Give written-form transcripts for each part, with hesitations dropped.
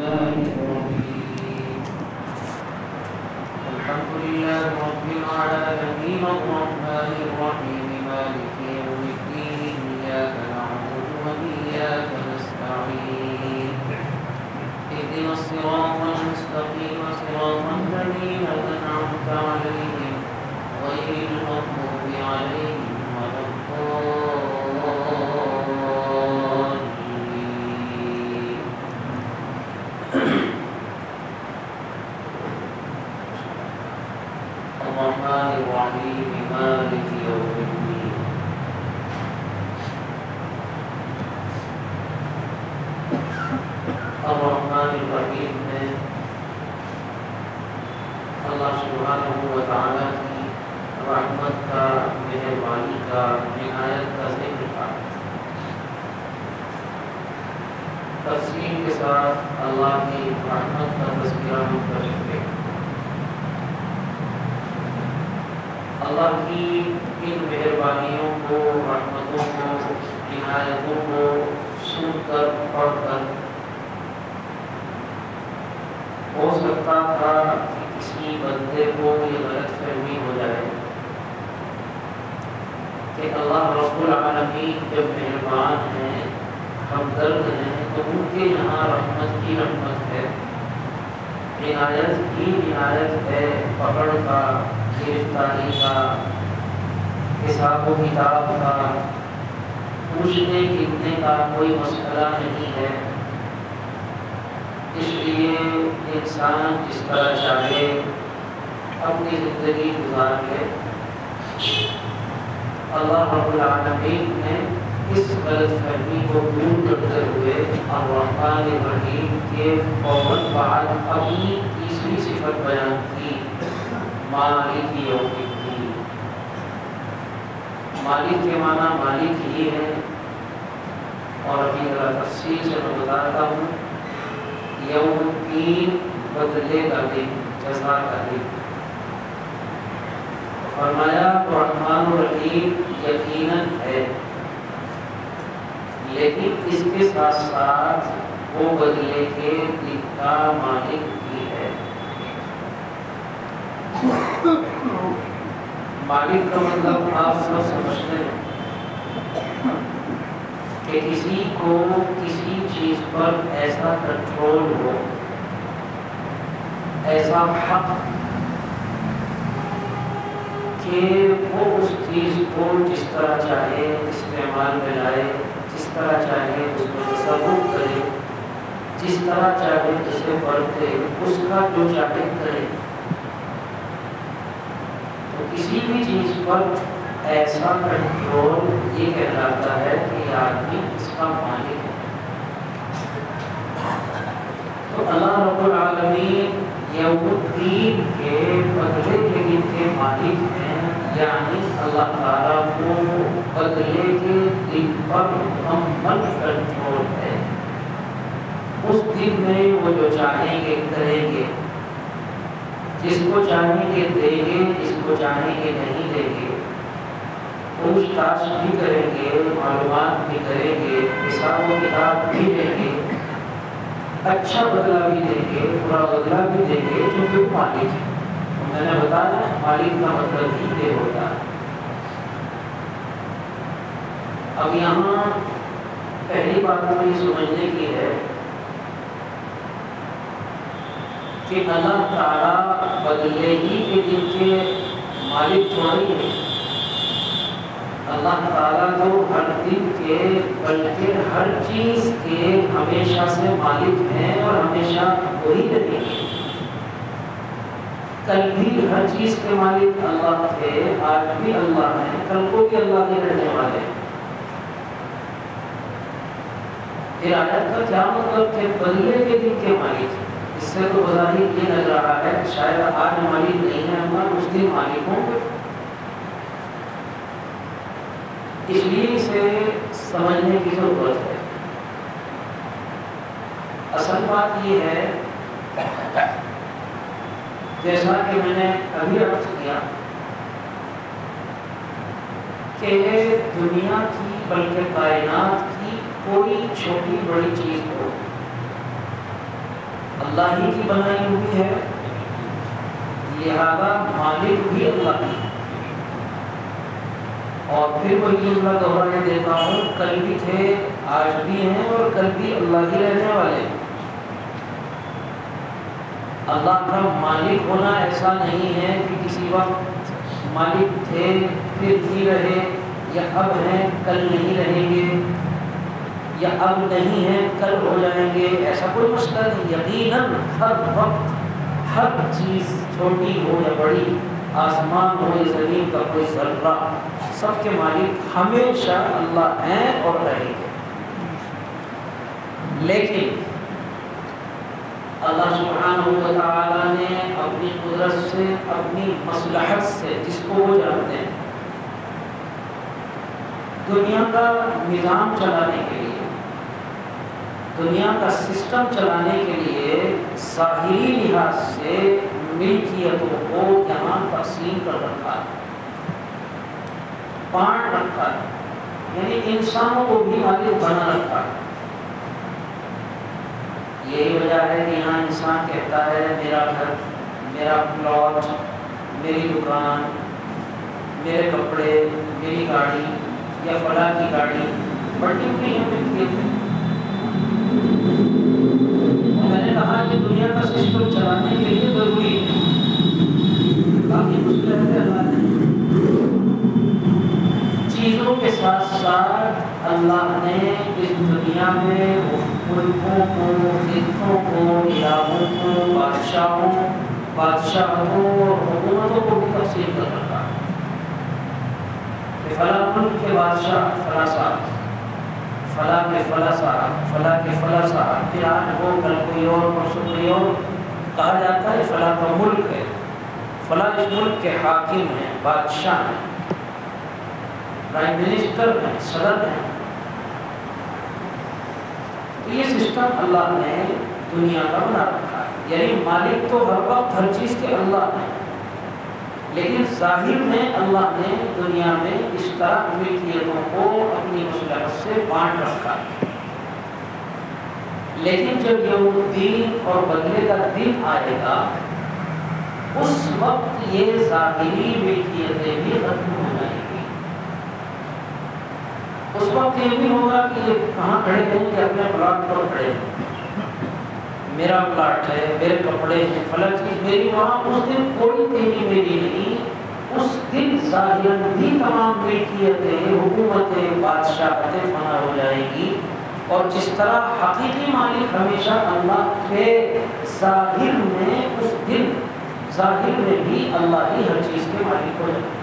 الرحمن الرحيم الحمد لله رب العالمين الرحمن الرحيم مالك يوم الدين إياك نعبد وإياك نستعين اهدنا الصراط المستقيم صراط الذين أنعمت عليهم غير المغضوب عليهم ولا الضالين الرحمن الرحيم مالك يوم الدين الرحمن الرحيم میں اللہ سبحانہ و تعالیٰ کی رحمت کا، مہربانی کا، عنایت کا ذکر تھا۔ تفصیل کے ساتھ اللہ کی رحمت کا تذکرہ ہم کر چکے۔ اللہ کی ان مہربانیوں کو، رحمتوں کو، عنایتوں کو سن کر، پڑھ کر ہو سکتا تھا کہ کسی بندے کو یہ غلط فہمی ہو جائے کہ اللہ رب العالمین جب مہربان ہیں، ہمدرد ہیں، تو ان کے یہاں رحمت کی رحمت ہے، عنایت کی عنایت ہے، پکڑ کا، گرفتاری کا، حساب و کتاب کا، پوچھنے گننے کا کوئی مسئلہ نہیں ہے۔ اس لیے انسان جس طرح چاہے اپنی زندگی گزار لے۔ اللہ رب العالمین نے اس غلط فہمی کو دور کرتے ہوئے الرحمن الرحیم کے فوراً بعد اپنی تیسری صفت بیان کی، مالک یوم الدین۔ مالک کے معنی مالک ہی ہے، اور ابھی ذرا تفصیل سے میں بتاتا ہوں۔ یوم الدین بدلے کا دن، جزا کا دن۔ فرمایا رحمان الرحیم یقیناً ہے، لیکن اس کے ساتھ ساتھ وہ بدلے کے دن کا مالک بھی ہے۔ مالک کا مطلب آپ سب سمجھتے ہیں کہ کسی کو کسی چیز پر ایسا کنٹرول ہو، ایسا حق کہ وہ اس چیز کو جس طرح چاہے استعمال میں لائے، جس طرح چاہے اس کو تصرف کرے، جس طرح چاہے اسے برتے، اس کا جو چاہے کرے۔ تو کسی بھی چیز پر ایسا کنٹرول یہ کہلاتا ہے کہ آدمی اس کا مالک ہے۔ تو اللہ رب العالمین یوم الدین کے بدلے کے دن کے مالک ہیں، یعنی اللہ تعالیٰ کو بدلے کے دن پر مکمل کنٹرول ہے۔ اس دن میں وہ جو چاہیں گے کریں گے، جس کو چاہیں گے دیں گے، جس کو چاہیں گے نہیں دیں گے، پوچھ تاچھ بھی کریں گے، معلومات بھی کریں گے، حساب و کتاب بھی دیں گے، اچھا بدلہ بھی دیں گے، برا بدلہ بھی دیں گے، کیونکہ وہ مالک ہے۔ میں نے بتایا مالک کا مطلب ہی یہ ہوتا ہے۔ اب یہاں پہلی بات ہمیں یہ سمجھنے کی ہے کہ اللہ تعالیٰ بدلے ہی کے دن کے مالک تھوڑی ہے۔ اللہ تعالیٰ تو ہر دن کے بلکہ ہر چیز کے ہمیشہ سے مالک ہیں، اور ہمیشہ وہی رہیں گے۔ کل بھی ہر چیز کے مالک اللہ تھے، آج بھی اللہ ہیں، کل کو بھی اللہ ہی رہنے والے ہیں۔ پھر آیت کا کیا مطلب کہ بدلے کے دن کے مالک ہیں؟ اس سے تو بظاہر یہ لگ رہا ہے شاید آج مالک نہیں ہے اللہ، اس دن مالک ہوں گے۔ اس لیے اسے سمجھنے کی ضرورت ہے۔ اصل بات یہ ہے، جیسا کہ میں نے ابھی عرض کیا کہ دنیا کی بلکہ کائنات کی کوئی چھوٹی بڑی چیز ہو، اللہ ہی کی بنائی ہوئی ہے، لہذا مالک بھی اللہ ہی۔ اور پھر وہی جملہ دوہرانے دیتا ہوں، کل بھی تھے، آج بھی ہیں اور کل بھی اللہ ہی رہنے والے۔ اللہ کا مالک ہونا ایسا نہیں ہے کہ کسی وقت مالک تھے پھر نہیں رہے، یا اب ہیں کل نہیں رہیں گے، یا اب نہیں ہیں کل ہو جائیں گے، ایسا کوئی مسئلہ نہیں۔ یقیناً ہر وقت ہر چیز چھوٹی ہو یا بڑی، آسمان ہو یا زمین کا کوئی ذرہ، سب کے مالک ہمیشہ اللہ ہیں اور رہیں گے۔ لیکن اللہ سبحانہ و تعالیٰ نے اپنی قدرت سے، اپنی مصلحت سے، جس کو وہ جانتے ہیں، دنیا کا نظام چلانے کے لیے، دنیا کا سسٹم چلانے کے لیے ظاہری لحاظ سے ملکیتوں کو یہاں تقسیم کر رکھا ہے، بانٹ رکھا ہے، یعنی انسانوں کو بھی مالک بنا رکھا ہے۔ یہی وجہ ہے کہ یہاں انسان کہتا ہے میرا گھر، میرا پلاٹ، میری دکان، میرے کپڑے، میری گاڑی یا فلاں کی گاڑی بڑی ہوئی ہے ملکیت میں۔ میں نے کہا کہ دنیا کا سسٹم چلانے کے لیے ضروری ہے، باقی مسئلہ ہے اللہ نے چیزوں کے ساتھ ساتھ اللہ نے اس دنیا میں ملکوں کو، خطوں کو، علاقوں کو، بادشاہوں اور حکومتوں کو بھی تقسیم کر رکھا ہے کہ فلاں ملک کے بادشاہ فلاں صاحب، فلاں کے فلاں صاحب، فلاں کے فلاں صاحب، پھر آج وہ کل کوئی اور پرسوں کوئی اور، کہا جاتا ہے فلاں کا ملک ہے، فلاں اس ملک کے حاکم ہیں، بادشاہ ہیں، پرائم منسٹر ہیں، صدر ہیں۔ یہ سسٹم اللہ نے دنیا کا بنا رکھا ہے، یعنی مالک تو ہر وقت ہر چیز کے اللہ ہے، لیکن ظاہر میں اللہ نے دنیا میں اس طرح ملکیتوں کو اپنی مصلحت سے بانٹ رکھا ہے۔ لیکن جب یوم الدین اور بدلے کا دن آئے گا، اس وقت یہ ظاہری ملکیتیں بھی ختم ہو جائیں گی۔ اس وقت یہ بھی ہوگا کہ یہ کہاں کھڑے ہیں کہ اپنے پلاٹ پر کھڑے ہیں، میرا پلاٹ ہے، میرے کپڑے ہیں، فلاں چیز میری، وہاں اس دن کوئی تیری میری نہیں، اس دن ظاہراً بھی تمام ملکیتیں، حکومتیں، بادشاہتیں فنا ہو جائیں گی، اور جس طرح حقیقی مالک ہمیشہ اللہ کے، ظاہر میں اس دن ظاہر میں بھی اللہ ہی ہر چیز کے مالک ہو جائے گا۔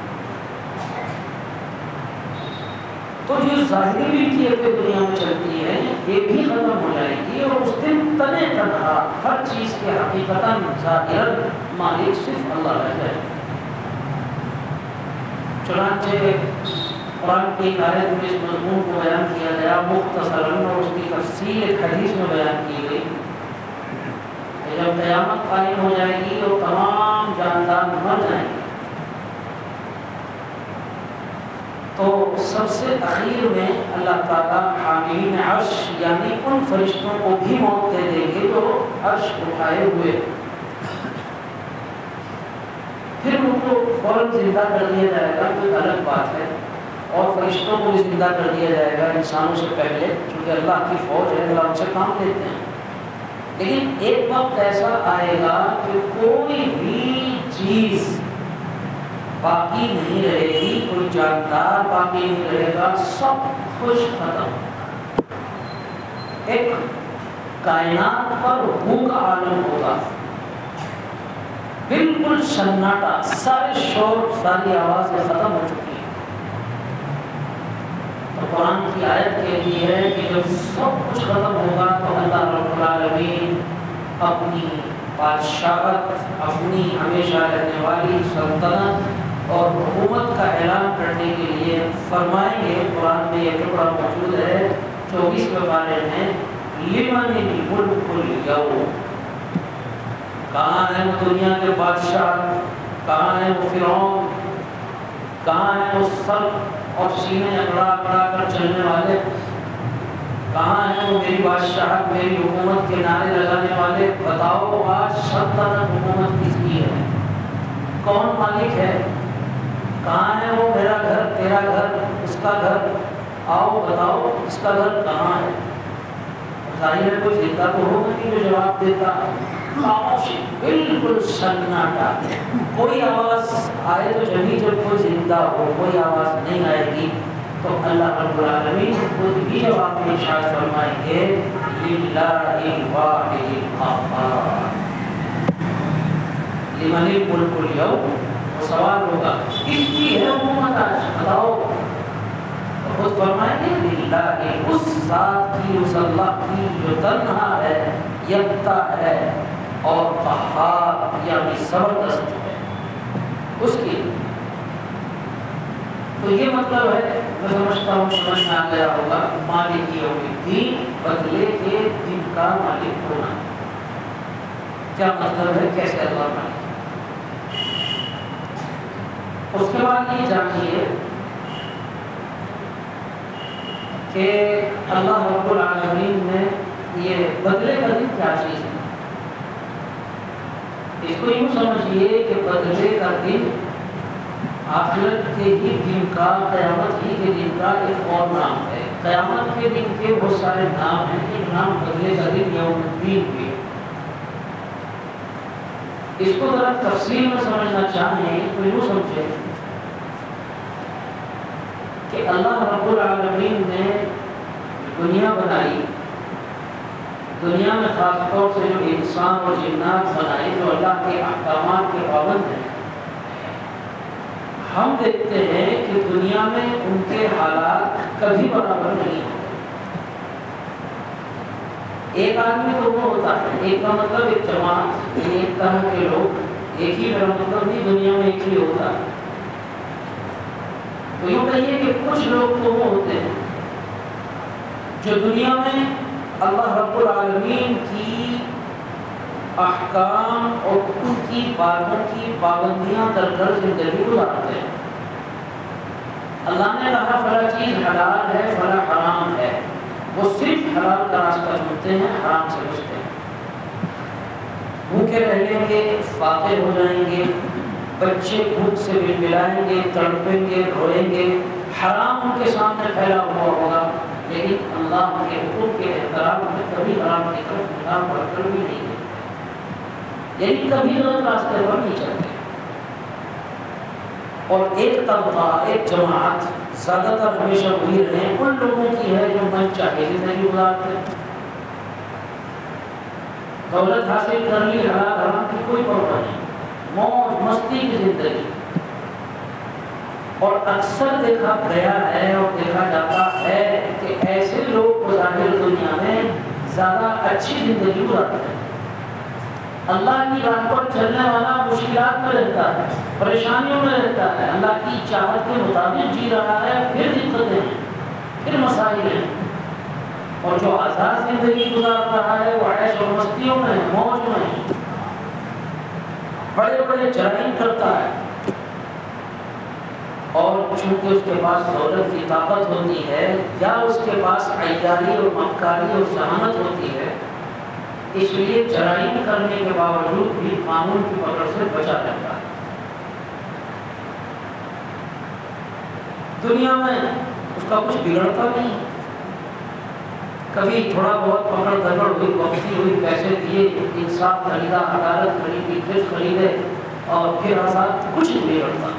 تو جو ظاہری ملکیتیں دنیا میں چلتی ہیں یہ بھی ختم ہو جائے گی، اور اس دن تنے تنہا ہر چیز کے حقیقتاً ظاہراً مالک صرف اللہ رہ جائے گا۔ چنانچہ قرآن کی آیت میں اس مضمون کو بیان کیا گیا مختصراً، اور اس کی تفصیل ایک حدیث میں بیان کی گئی کہ جب قیامت قائم ہو جائے گی اور تمام جاندار مر جائیں گے، تو سب سے اخیر میں اللہ تعالیٰ حاملین عرش یعنی ان فرشتوں کو بھی موت دے دیں گے جو عرش اٹھائے ہوئے، پھر ان کو فوراً زندہ کر دیا جائے گا، کوئی الگ بات ہے، اور فرشتوں کو بھی زندہ کر دیا جائے گا انسانوں سے پہلے، چونکہ اللہ کی فوج ہے، اللہ ان سے کام لیتے ہیں۔ لیکن ایک وقت ایسا آئے گا کہ کوئی بھی چیز باقی نہیں رہے گی، کوئی جاندار باقی نہیں رہے گا، سب کچھ ختم، ایک کائنات پر ہو کا عالم ہوگا، بالکل سناٹا، سارے شور، ساری آوازیں ختم ہو چکی ہیں۔ تو قرآن کی آیت کہتی ہے کہ جب سب کچھ ختم ہوگا تو اللہ رب العالمین اپنی بادشاہت، اپنی ہمیشہ رہنے والی سلطنت اور حکومت کا اعلان کرنے کے لیے فرمائیں گے۔ قرآن میں یہ ٹکڑا موجود ہے 24ویں پارے میں، لمن الملک اليوم، کہاں ہے وہ دنیا کے بادشاہ، کہاں ہے وہ فرعون، کہاں ہے وہ سر اور سینے اکڑا اکڑا کر چلنے والے، کہاں ہے وہ میری بادشاہت، میری حکومت کے نعرے لگانے والے؟ بتاؤ بتاؤ آج سلطنت حکومت کس کی ہے؟ کون مالک ہے؟ کہاں ہے وہ؟ میرا گھر، تیرا گھر، اس کا گھر، آؤ بتاؤ اس کا گھر کہاں ہے؟ ظاہر ہے کوئی زندہ تو ہوگا نہیں جو جواب دیتا. خاموشی، بالکل سناٹا. کوئی آواز آئے تو جب کوئی زندہ ہو، کوئی آواز نہیں آئے گی تو اللہ رب العالمین خود بھی جواب میں ارشاد فرمائیں گے للہ الواحد القہار لمن الملک اليوم. وہ سوال ہوگا کس کی ہے حکومت آج بتاؤ؟ خود فرمائیں گے للہ، اس ذات کی، اس اللہ کی جو تنہا ہے، یکتا ہے اور قہار یعنی زبردست ہے، اس کی. تو یہ مطلب ہے، میں سمجھتا ہوں سمجھ میں آ گیا ہوگا، مالک یوم الدین، بدلے کے دن کا مالک ہونا کیا مطلب ہے، کیسے اللہ مالک. اس کے بعد یہ جانیے کہ اللہ رب العالمین نے یہ بدلے کا دن کیا چیز ہے. اس کو یوں سمجھیے کہ بدلے کا دن آخرت کے ہی دن کا، قیامت ہی کے دن کا ایک اور نام ہے. قیامت کے دن کے بہت سارے نام ہیں، ایک نام بدلے کا دن یوم الدین کے. اس کو ذرا تفصیل میں سمجھنا چاہیں تو یوں سمجھیں کہ اللہ رب العالمین نے دنیا بنائی، دنیا میں خاص طور سے جو انسان اور جنات بنائے جو اللہ کے احکامات کے پابند ہیں. ہم دیکھتے ہیں کہ دنیا میں ان کے حالات کبھی برابر نہیں ہوتے. ایک آدمی تو وہ ہوتا ہے، ایک کا مطلب ایک جماعت، ایک طرح کے لوگ، ایک ہی میرا مطلب نہیں دنیا میں ایک ہی ہوتا ہے. تو یوں کہیے کہ کچھ لوگ تو وہ ہوتے ہیں جو دنیا میں اللہ رب العالمین کی احکام اور ان کی باتوں کی پابندیاں کر کر زندگی گزارتے ہیں. اللہ نے کہا فلاں چیز حلال ہے، فلاں حرام ہے، وہ صرف حلال کا راستہ چنتے ہیں، حرام سے بچتے ہیں. بھوکے رہنے کے فاقے ہو جائیں گے، بچے بھوک سے بلبلائیں گے، تڑپیں گے، روئیں گے، حرام ان کے سامنے پھیلا ہوا ہوگا، لیکن اللہ کے حکم کے احترام میں کبھی حرام کی طرف نگاہ بڑھ کر بھی نہیں ہے، یعنی کبھی غلط راستے پر نہیں چلتے. اور ایک طبقہ، ایک جماعت زیادہ تر ہمیشہ وہی رہے ان لوگوں کی ہے جو من چاہے زندگی گزارتے ہیں. دولت حاصل کر لی، حلال حرام کی کوئی پرواہ نہیں، موج مستی کی زندگی. اور اکثر دیکھا گیا ہے اور دیکھا جاتا ہے کہ ایسے لوگ ظاہر دنیا میں زیادہ اچھی زندگی گزارتے ہیں. اللہ کی راہ پر چلنے والا مشکلات میں رہتا ہے، پریشانیوں میں رہتا ہے، اللہ کی چاہت کے مطابق جی رہا ہے، پھر دقتیں ہیں، پھر مسائل ہیں. اور جو آزاد زندگی گزار رہا ہے وہ عیش اور مستیوں میں، موج میں، بڑے بڑے جرائم کرتا ہے. اور چونکہ اس کے پاس دولت کی طاقت ہوتی ہے یا اس کے پاس عیاری اور مکاری اور ذہانت ہوتی ہے، اس لیے جرائم کرنے کے باوجود بھی قانون کی پکڑ سے بچا رہتا ہے. دنیا میں اس کا کچھ بگڑتا نہیں. کبھی تھوڑا بہت پکڑ دھکڑ ہوئی، وقتی ہوئی، پیسے دیے، انصاف خریدا، عدالت خریدی، جج خریدے اور پھر آزاد، کچھ نہیں بگڑتا.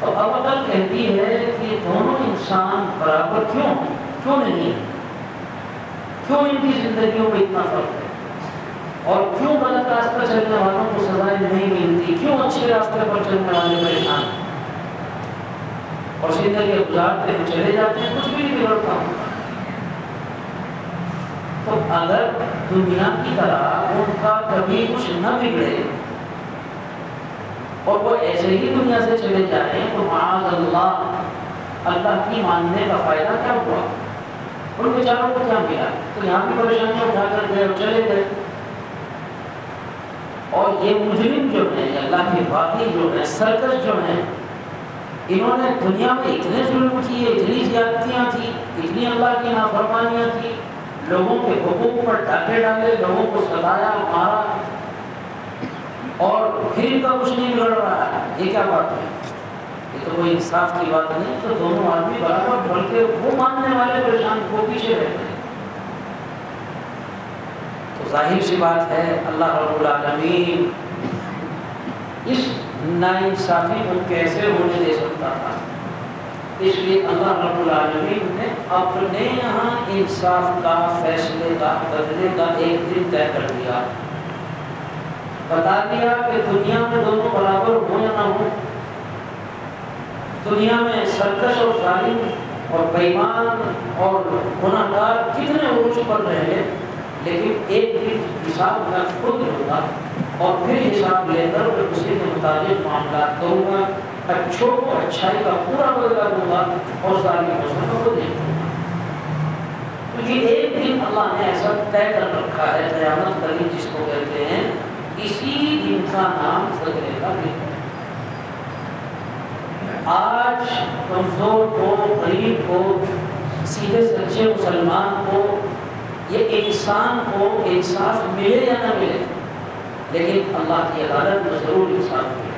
تو اب عقل کہتی ہے کہ دونوں انسان برابر کیوں نہیں ہے؟ کیوں ان کی زندگیوں میں اتنا فرق ہے؟ اور کیوں غلط راستہ چلنے والوں کو سزائیں نہیں ملتی؟ کیوں اچھے راستے پر چلنے والے پریشان اور زندگی گزارتے ہیں، چلے جاتے ہیں، کچھ بھی نہیں بگڑتا. تو اگر دنیا کی طرح ان کا کبھی کچھ نہ بگڑے اور وہ ایسے ہی دنیا سے چلے جائیں تو معاذ اللہ کی ماننے کا فائدہ کیا ہوا؟ ان بیچاروں کو کیا ملا؟ تو یہاں کی پریشانیاں اٹھا کر گئے اور چلے گئے. اور یہ مجرم جو ہیں، اللہ کے باغی جو ہیں، سرکش جو ہیں، انہوں نے دنیا میں اتنے ظلم کیے، اتنی زیادتیاں تھی، اتنی اللہ کی نافرمانیاں تھی، لوگوں کے حقوق پر ڈاکے ڈالے، لوگوں کو ستایا، مارا، اور پھر ان کا کچھ نہیں بگڑ رہا ہے، یہ کیا بات ہے؟ یہ تو کوئی انصاف کی بات نہیں. تو دونوں آدمی برابر، بلکہ وہ ماننے والے پریشان، وہ پیچھے رہتے ہیں. تو ظاہر سی بات ہے اللہ رب العالمین اس ناانصافی کو کیسے ہونے دے سکتا تھا؟ اس لیے اللہ رب العالمین نے اپنے یہاں انصاف کا، فیصلے کا، بدلے کا ایک دن طے کر دیا. بتا دیا کہ دنیا میں دونوں برابر ہو یا نہ ہو، دنیا میں سرکش اور ظالم اور بےایمان اور گناہ گار کتنے عروج پر رہے، لیکن ایک دن حساب میں خود ہوگا اور پھر حساب لے کر میں اسی کے مطابق معاملات کروں گا. اچھوں کو اچھائی کا پورا بدلہ دوں گا اور ظالم کو دیکھوں گا. تو یہ ایک دن اللہ نے ایسا طے کر رکھا ہے، قیامت کا دن جس کو کہتے ہیں، اسی دن کا نام بدلے کا دن ہے. آج کمزور کو، غریب کو، سیدھے سچے مسلمان کو، یہ انسان کو انصاف ملے یا نہ ملے، لیکن اللہ کی عدالت میں ضرور انصاف ملے گا.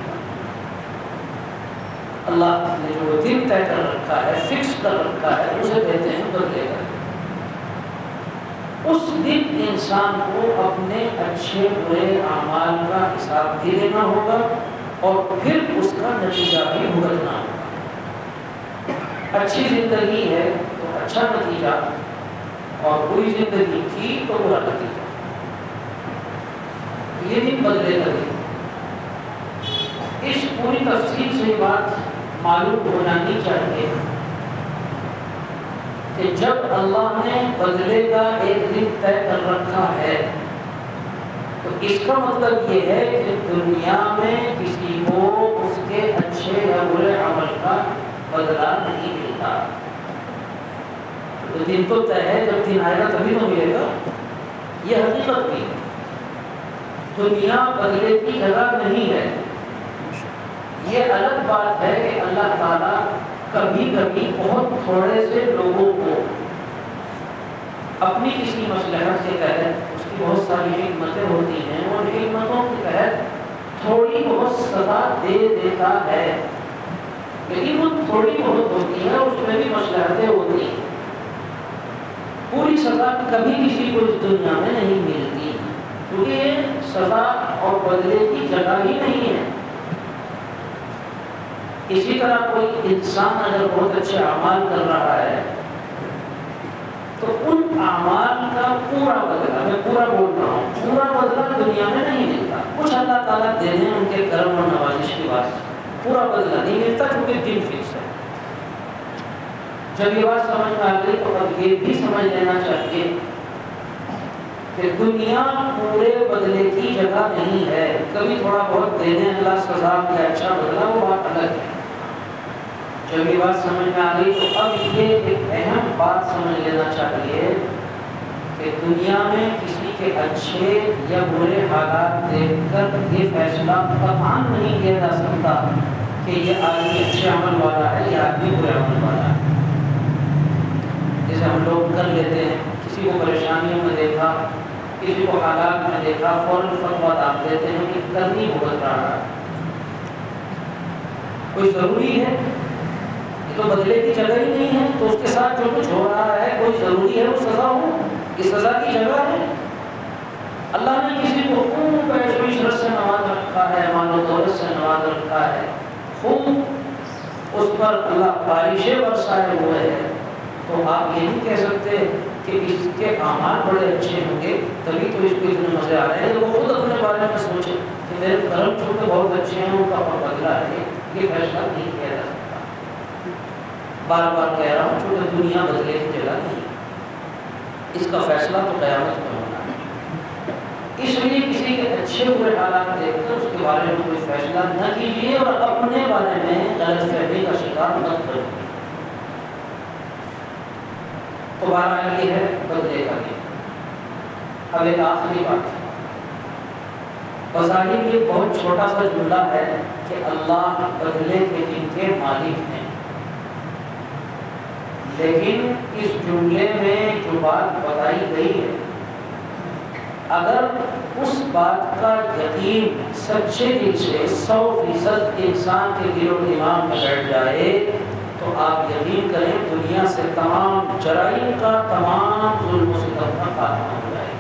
اللہ نے جو دن طے کر رکھا ہے، فکس کر رکھا ہے، اسے کہتے ہیں بدلے کا. اس دن انسان کو اپنے اچھے برے اعمال کا حساب بھی دینا ہوگا اور پھر اس کا نتیجہ بھی بھگتنا ہوگا. اچھی زندگی ہے تو اچھا نتیجہ، اور بری زندگی تھی تو برا نتیجہ. یہ دن بدلے کا دن. اس پوری تفصیل سے بات معلوم ہو جانی چاہیے کہ جب اللہ نے بدلے کا ایک دن طے کر رکھا ہے تو اس کا مطلب یہ ہے کہ دنیا میں کسی کو اس کے اچھے یا برے عمل کا بدلہ نہیں ملتا. تو دن تو طے ہے، جب دن آئے گا تبھی تو ملے گا. یہ حقیقت بھی ہے. دنیا بدلے کی جگہ نہیں ہے. یہ الگ بات ہے کہ اللہ تعالیٰ کبھی کبھی بہت تھوڑے سے لوگوں کو اپنی کسی مصلحت کے تحت، اس کی بہت ساری حکمتیں ہوتی ہیں، اور حکمتوں کے تحت تھوڑی بہت سزا دے دیتا ہے. لیکن وہ تھوڑی بہت ہوتی ہے، اس میں بھی مصلحتیں ہوتی ہیں. پوری سزا کبھی کسی کو اس دنیا میں نہیں ملتی، کیونکہ یہ سزا اور بدلے کی جگہ ہی نہیں ہے. اسی طرح کوئی انسان اگر بہت اچھے اعمال کر رہا ہے تو ان اعمال کا پورا بدلہ، میں پورا بول رہا ہوں، پورا بدلہ دنیا میں نہیں ملتا. کچھ اللہ تعالیٰ دے دیں ان کے کرم اور نوازش کی بات، پورا بدلہ نہیں ملتا کیونکہ دن فکس ہے. جب یہ بات سمجھ میں آ گئی تو اب یہ بھی سمجھ لینا چاہیے کہ دنیا پورے بدلے کی جگہ نہیں ہے. کبھی تھوڑا بہت دینے اللہ سزا یا اچھا بدلا، وہ بات الگ ہے. جب یہ بات سمجھ میں آ گئی تو اب یہ ایک اہم بات سمجھ لینا چاہیے کہ دنیا میں کسی کے اچھے یا برے حالات دیکھ کر یہ فیصلہ قطعاً نہیں کیا جا سکتا کہ یہ آدمی اچھے عمل والا ہے، یہ آدمی برے عمل والا ہے. جیسے ہم لوگ کر لیتے ہیں، کسی کو پریشانیوں میں دیکھا، کسی کو حالات میں دیکھا، فوراً فتویٰ ڈال دیتے ہیں کہ کرنی بھگت رہا ہے. کوئی ضروری ہے؟ یہ تو بدلے کی جگہ ہی نہیں ہے. تو اس کے ساتھ جو کچھ ہو رہا ہے کوئی ضروری ہے وہ سزا ہو؟ یہ سزا کی جگہ ہے. اللہ نے کسی کو خوب عیش و عشرت سے نواز رکھا ہے، مال و دولت سے نواز رکھا ہے، خوب اس پر اللہ بارشیں برسائے ہوئے ہیں، تو آپ یہ نہیں کہہ سکتے کہ اس کے اعمال بڑے اچھے ہوں گے تبھی تو اس کو اتنے مزے آ رہے ہیں. وہ خود اپنے بارے میں سوچے کہ میرے کرم چونکہ بہت اچھے ہیں، ان کا بدلہ ہے. یہ فیصلہ نہیں کیا جا سکتا. بار بار کہہ رہا ہوں، چونکہ دنیا بدلے کی جگہ نہیں، اس کا فیصلہ تو قیامت میں ہونا ہے. اس لیے کسی کے اچھے ہوئے حالات دیکھ کر اس کے بارے میں کوئی فیصلہ نہ کیجیے اور اپنے بارے میں غلط فہمی کا شکار مت کریے. تو بہرحال یہ ہے بدلے کا دن. اب ایک آخری بات، بظاہر یہ بہت چھوٹا سا جملہ ہے کہ اللہ بدلے کے دن کے مالک ہیں، لیکن اس جملے میں جو بات بتائی گئی ہے، اگر اس بات کا یقین سچے دل سے 100% انسان کے دل و دماغ میں بیٹھ جائے تو آپ یقین کریں دنیا سے تمام جرائم کا، تمام ظلم و ستم کا خاتمہ ہو جائے۔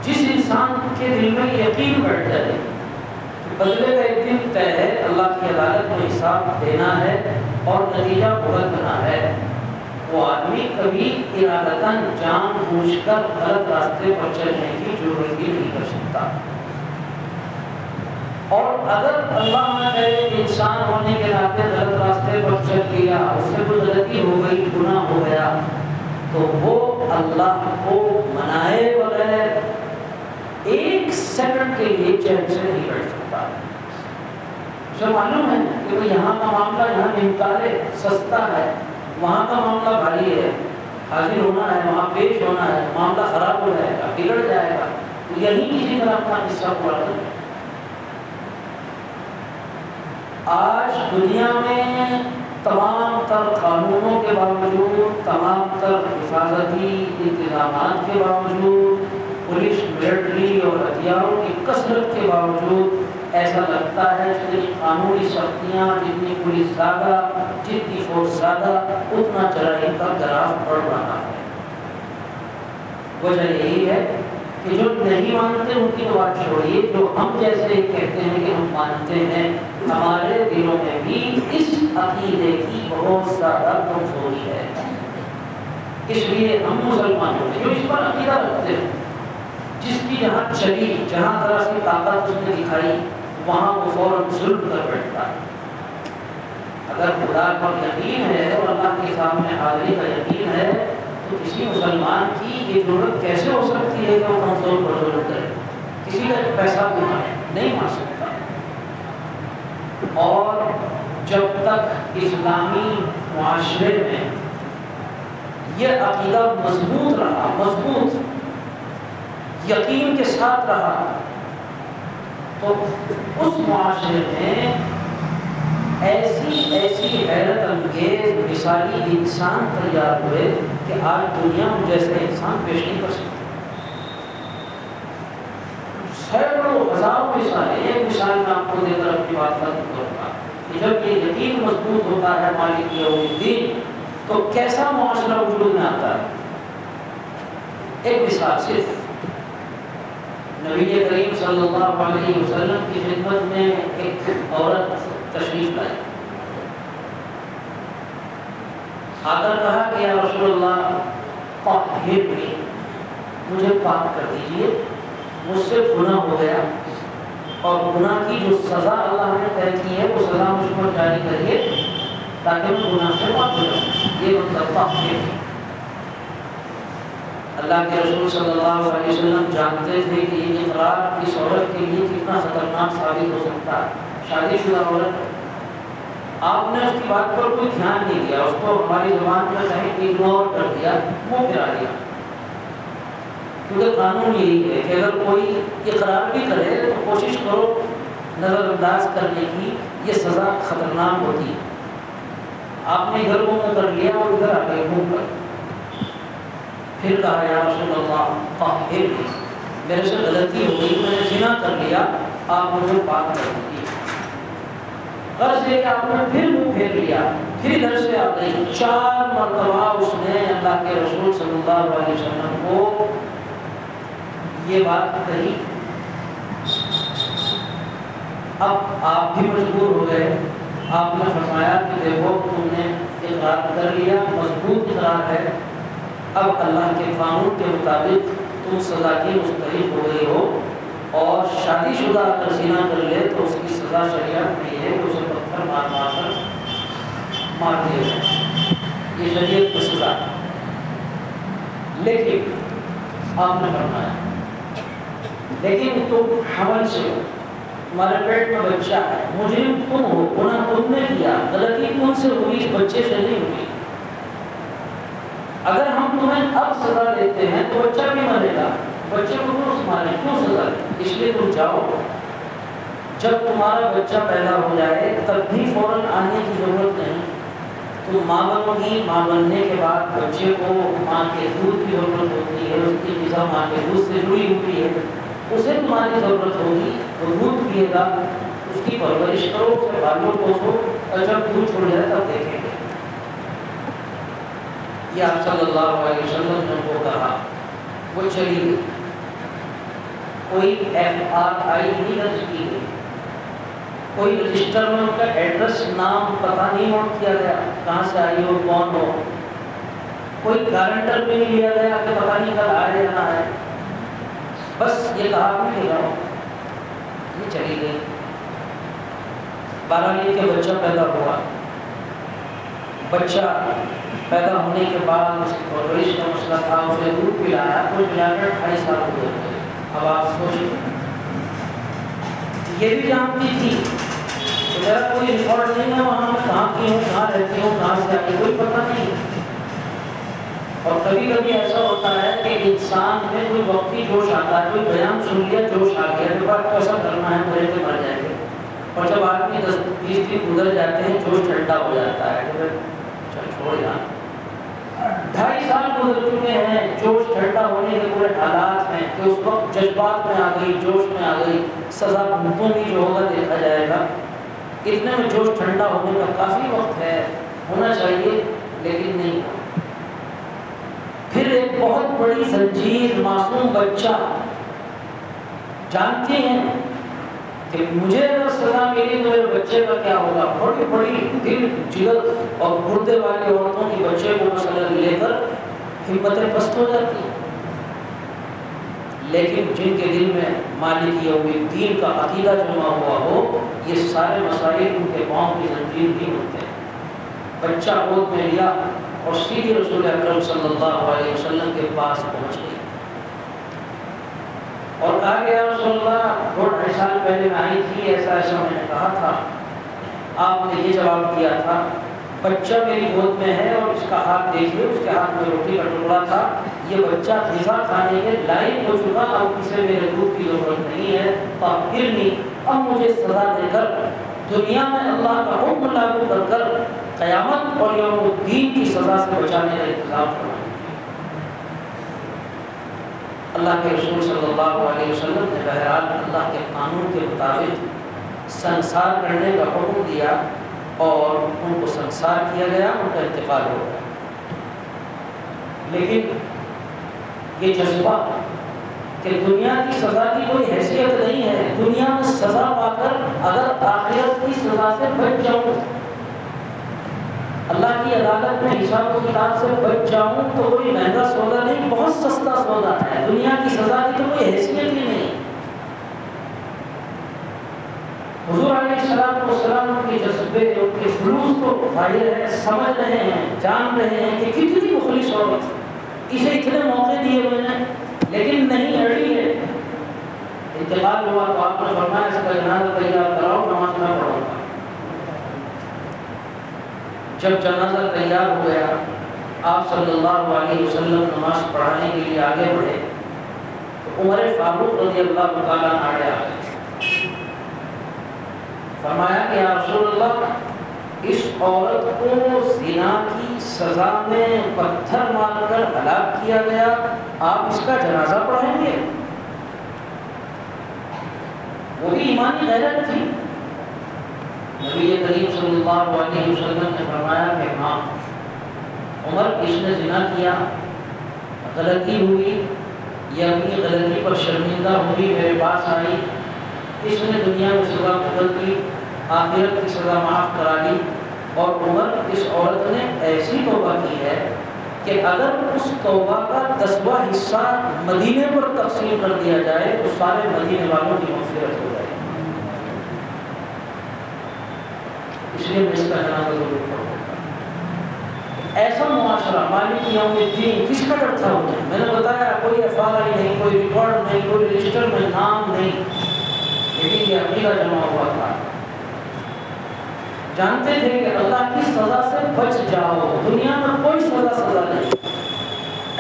جس انسان کے دل میں یقین بیٹھ جائے بدلے کا ایک دن طے ہے، اللہ کی عدالت میں حساب دینا ہے اور نتیجہ بھگتنا ہے، وہ آدمی کبھی ارادتاً جان بوجھ کر غلط راستے پر چلنے کی ضرورت ہی نہیں کر سکتا۔ اور اگر اللہ نہ کرے انسان ہونے کے ناطے غلط راستے پر چل لیا، اس سے کوئی غلطی ہو گئی، گناہ ہو گیا، تو وہ اللہ کو منائے بغیر ایک سیکنڈ کے لیے چین سے نہیں بیٹھ سکتا۔ اسے معلوم ہے کہ وہ یہاں کا معاملہ یہاں نمٹارے سستا ہے، وہاں کا معاملہ بھاری ہے، حاضر ہونا ہے، وہاں پیش ہونا ہے، معاملہ خراب ہو جائے گا، بگڑ جائے گا، تو یہی کسی طرح اپنا حصہ پورا کرے۔ آج دنیا میں تمام تر قانونوں کے باوجود، تمام تر حفاظتی انتظامات کے باوجود، پولیس، ملٹری اور ہتھیاروں کی کثرت کے باوجود ایسا لگتا ہے کہ قانونی سختیاں جتنی پولیس زیادہ، جتنی فورس زیادہ، اتنا جرائم کا گراف بڑھ رہا ہے۔ وجہ یہی ہے کہ جو نہیں مانتے ان کی بات چھوڑیے، جو ہم جیسے کہتے ہیں کہ ہم مانتے ہیں، ہمارے دلوں میں بھی اس عقیدے کی بہت زیادہ کمزوری ہے۔ اس لیے ہم مسلمان ہوتے ہیں جو اس پر عقیدہ رکھتے ہیں، جس کی جہاں چلی، جہاں ذرا سی طاقت اس نے دکھائی، وہاں وہ فوراً ظلم کر بیٹھتا ہے۔ اگر خدا پر یقین ہے اور اللہ کے سامنے حاضری کا یقین ہے تو کسی مسلمان کی یہ ضرورت کیسے ہو سکتی ہے کہ وہ کمزور پر ظلم کرے؟ کسی کا پیسہ نہیں مار سکتا۔ اور جب تک اسلامی معاشرے میں یہ عقیدہ مضبوط رہا، مضبوط یقین کے ساتھ رہا، تو اس معاشرے میں ایسی حیرت انگیز مثالی انسان تیار ہوئے کہ آج دنیا میں جیسے انسان پیش نہیں کر سکتے۔ سینکڑوں ہزاروں مثالیں، ایک مثال میں آپ کو دے کر اپنی بات ختم کروں گا کہ جب یہ یقین مضبوط ہوتا ہے مالک یوم الدین تو کیسا معاشرہ وجود میں آتا ہے۔ ایک مثال صرف نبی کریم صلی اللہ علیہ وسلم کی خدمت میں ایک عورت تشریف لائی، آ کر کہا کہ یا رسول اللہ طہرنی، مجھے پاک کر دیجئے، مجھ سے گناہ ہو گیا اور گناہ کی جو سزا اللہ نے طے کی ہے وہ سزا مجھ پر جاری کریے تاکہ میں گناہ سے پاک ہو جاؤں۔ یہ مطلب طہرنی۔ اللہ کے رسول صلی اللہ علیہ وسلم جانتے تھے کہ یہ اقرار اس عورت کے لیے کتنا خطرناک ثابت ہو سکتا ہے۔ شادی شدہ عورت، آپ نے اس کی بات پر کوئی دھیان نہیں دیا، اس کو ہماری زبان میں کہیں اگنور کر دیا، منہ پھرا دیا، کیونکہ قانون یہی ہے کہ اگر کوئی اقرار بھی کرے تو کوشش کرو نظر انداز کرنے کی، یہ سزا خطرناک ہوتی ہے۔ آپ نے ادھر منہ کر لیا اور ادھر آ گئے منہ پر، پھر کہا یا رسول اللہ طہرنی، میرے سے غلطی ہو گئی، میں نے زنا کر لیا، آپ مجھے پاک کر دیجیے۔ غرض یہ کہ آپ نے پھر منہ پھیر لیا، پھر ادھر سے آ گئی، 4 مرتبہ اس نے اللہ کے رسول صلی اللہ علیہ وسلم کو یہ بات کہی۔ اب آپ بھی مجبور ہو گئے، آپ نے فرمایا کہ دیکھو تم نے اقرار کر لیا، مضبوط اقرار ہے، اب اللہ کے قانون کے مطابق تم سزا کی مستحق ہو گئی ہو، اور شادی شدہ اگر زنا کر لے تو اس کی سزا شریعت میں یہ ہے کہ اسے پتھر مار کر مار دیا جائے، یہ شریعت کی سزا۔ لیکن آپ نے فرمایا لیکن تم حمل سے ہو، تمہارے پیٹ میں بچہ ہے، مجرم تم ہو، گناہ تم نے کیا، غلطی تم سے ہوئی، اس بچے سے نہیں ہوئی۔ اگر ہم تمہیں اب سزا دیتے ہیں تو بچہ بھی مرے گا، بچے کو کیوں مارے، کیوں سزا دیں؟ اس لیے تم جاؤ، جب تمہارا بچہ پیدا ہو جائے تب بھی فوراً آنے کی ضرورت نہیں، تو ماں بنوگی، ماں بننے کے بعد بچے کو ماں کے دودھ کی ضرورت ہوتی ہے، اس کی غذا ماں کے دودھ سے جڑی ہوئی ہے، اسے تمہاری ضرورت ہوگی، وہ دودھ پیے گا، اس کی پرورش کرو، اسے بالوں پوسو، اور جب دودھ چھوڑ جائے تب دیکھیں گے۔ یہ آپ صلی اللہ علیہ وسلم نے ان کو کہا، وہ چلی گئی، کوئی FRI نہیں درج کی گئی، کوئی رجسٹر میں ان کا ایڈریس نام پتہ نہیں نوٹ کیا گیا کہاں سے آئی ہو، کون ہو، کوئی گارنٹر بھی نہیں لیا گیا کہ پتہ نہیں کل آئے یا نہ آئے، بس یہ کہا آپ نے کہ یہ چلی گئی۔ 12 دن کے بچہ پیدا ہوا، بچہ پیدا ہونے کے بعد اس کی پرورش کا مسئلہ تھا، اسے دودھ پلایا، کچھ ملا کر 2.5 سال ہو گئے۔ اب آپ سوچیں، یہ بھی جانتی تھی میرا کوئی ریکارڈ نہیں ہے وہاں میں کہاں کی ہوں، کہاں رہتی ہوں، کہاں سے آئی، کوئی پتہ نہیں۔ اور کبھی کبھی ایسا ہوتا ہے کہ انسان میں کوئی وقتی جوش آتا ہے، کوئی بیان سن لیا، جوش آ گیا، کہ بات کیسا کرنا ہے، مرے کے مر جائیں گے، اور جب آدمی 10-20 دن گزر جاتے ہیں جوش ٹھنڈا ہو جاتا ہے کہ چل چھوڑ یار۔ 2.5 سال گزر چکے ہیں، جوش ٹھنڈا ہونے کے پورے حالات ہیں کہ اس وقت جذبات میں آ گئی، جوش میں آ گئی، سزا بھگتوں کی جو ہوگا دیکھا جائے گا۔ اتنے میں جوش ٹھنڈا ہونے کا کافی وقت ہے، ہونا چاہیے لیکن نہیں۔ پھر ایک بہت بڑی زنجیر، معصوم بچہ، جانتے ہیں کہ مجھے اگر سزا ملی تو میرے بچے کا کیا ہوگا، بڑی بڑی دل جگر اور گردے والی عورتوں کی بچے کو مسئلہ لے کر ہمتیں پست ہو جاتی ہیں، لیکن جن کے دل میں مالک یوم الدین کا عقیدہ جمع ہوا ہو، یہ سارے مسائل ان کے پاؤں کی زنجیر نہیں ہوتے ہیں۔ بچہ گود میں لیا اور سیدھے رسول اکرم صلی اللہ علیہ وسلم کے پاس پہنچ گئی اور کہا کہ یا رسول اللہ 2.5 سال پہلے میں آئی تھی، ایسا ایسا میں نے کہا تھا، آپ نے یہ جواب دیا تھا، بچہ میری گود میں ہے اور اس کا ہاتھ دیکھیے، اس کے ہاتھ میں روٹی کا ٹکڑا تھا، یہ بچہ غذا کھانے کے لائق ہو چکا، اب اسے میرے دودھ کی ضرورت نہیں ہے، تو اب پھر نہیں، اب مجھے سزا دے کر دنیا میں اللہ کا حکم لاگو کر کر قیامت اور یوم الدین کی سزا سے بچانے کا انتظام کرنا۔ اللہ کے رسول صلی اللہ علیہ وسلم نے بہرحال اللہ کے قانون کے مطابق سنسار کرنے کا حکم دیا اور ان کو سنسار کیا گیا، ان کا انتقال ہو گیا۔ لیکن یہ جذبہ کہ دنیا کی سزا کی کوئی حیثیت نہیں ہے، دنیا میں سزا پا کر اگر آخرت کی سزا سے بچ جاؤں، اللہ کی عدالت میں حساب و کتاب سے بچ جاؤں، تو کوئی مہنگا سودا نہیں، بہت سستا سودا ہے، دنیا کی سزا کی تو کوئی حیثیت ہی نہیں۔ حضور علیہ السلام کے جذبے، ان کے خلوص کو ظاہر ہے، سمجھ رہے ہیں، جان رہے ہیں کہ کتنی مخلص عورت، اسے اتنے موقع دیے میں نے لیکن نہیں اڑی ہے۔ انتقال ہوا تو آپ نے فرمایا اس کا جنازہ تیار کراؤ، نماز میں پڑھوں گا۔ جب جنازہ تیار ہو گیا، آپ صلی اللہ علیہ وسلم نماز پڑھانے کے لیے آگے بڑھے تو عمر فاروق رضی اللہ تعالیٰ آگے آ گئے، فرمایا کہ یا رسول اللہ، اس عورت کو زنا کی سزا میں پتھر مار کر ہلاک کیا گیا، آپ اس کا جنازہ پڑھائیں گے؟ وہ بھی ایمانی غیرت تھی۔ نبی کریم صلی اللہ علیہ وسلم نے فرمایا کہ ہاں عمر، اس نے زنا کیا، غلطی ہوئی، یہ اپنی غلطی پر شرمندہ ہوئی، میرے پاس آئی، اس نے دنیا میں سزا بھگت لی، آخرت کی سزا معاف کرا لی، اور عمر، اس عورت نے ایسی توبہ کی ہے کہ اگر اس توبہ کا 10واں حصہ مدینے پر تقسیم کر دیا جائے تو سارے مدینے والوں کی مغفرت ہو جائے، اس لیے میں اس کا جنازہ ضرور پڑھوں گا۔ ایسا معاشرہ مالک یوم الدین، کس کا ڈر تھا مجھے؟ میں نے بتایا کوئی FRI نہیں، کوئی ریکارڈ نہیں، کوئی رجسٹر میں نام نہیں، لیکن یہ عقیدہ جمع ہوا تھا، جانتے تھے کہ اللہ کی سزا سے بچ جاؤ، دنیا میں کوئی سزا نہیں۔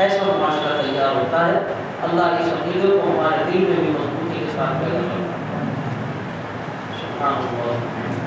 ایسا معاشرہ تیار ہوتا ہے، اللہ اس عقیدے کو ہمارے دل میں بھی مضبوطی کے ساتھ پیدا کرتا ہے۔ سبحان اللہ۔